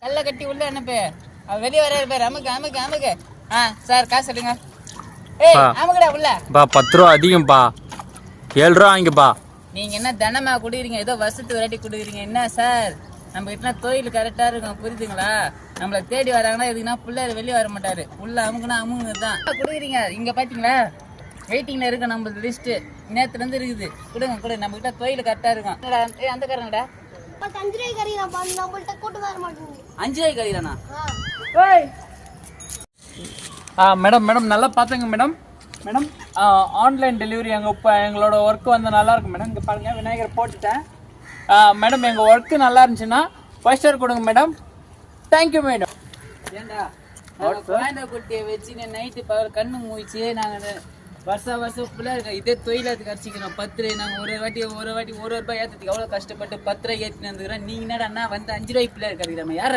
கல்ல கட்டி உள்ள அனுப்பு. அவர் வெளியே வராரு பேர். அமுக்கு. சார் காசு எடுங்க. ஏய் அமுக்குடா உள்ள. 10 ரூபா அதிகம்பா. 7 ரூபா வாங்கிப்பா. நீங்க என்ன தனமா குடுக்குறீங்க? ஏதோ வருஷத்துக்கு ஒரு வாட்டி குடுக்குறீங்க. என்ன சார் நம்ம கிட்ட தொழில் கரெக்டா இருக்கும், புரியுதுங்களா? நம்மளை தேடி வராங்கன்னா எதுக்குன்னா பிள்ளையார் வெளியே வர மாட்டாரு. உள்ள அமுங்க தான் குடுக்குறீங்க. இங்க பாத்தீங்களா வெயிட்டிங்ல இருக்கு நம்மளுக்கு லிஸ்ட். நேத்துல இருந்து இருக்குது. கொடுங்க நம்ம கிட்ட தொழில் கரெக்டா இருக்கும். அந்த காரங்கடா 5 ரூபாய் கறி நான் நம்மள்ட்ட கூட்டு வர மாட்டேங்குது. 5 ரூபாய் கறி தானா? மேடம் நல்லா பார்த்துங்க மேடம் ஆன்லைன் டெலிவரி எங்களோட ஒர்க் வந்து நல்லா இருக்கும் மேடம். இங்கே பாருங்கள் விநாயகர் போட்டுட்டேன். மேடம் எங்கள் ஒர்க்கு நல்லா இருந்துச்சுன்னா 5 ஸ்டார் கொடுங்க மேடம். Thank you madam. ஏண்டா குழந்தை குட்டியை வச்சுன்னு நைட்டு பவர் கண்ணு மூச்சு நாங்கள் வருஷம் பிள்ளை இதே தொழிலாத்துக்கு கடிச்சிக்கிறோம். 10 ரூபாய் நாங்கள் ஒரு வாட்டி 1 ரூபாய் ஏற்றுறதுக்கு எவ்வளோ கஷ்டப்பட்டு 10 ரூபாய் ஏற்றினு வந்துக்கிறோம். நீங்கள் என்னடா வந்து 5 ரூபாய் பிள்ளை கறிக்கிறோம். யார்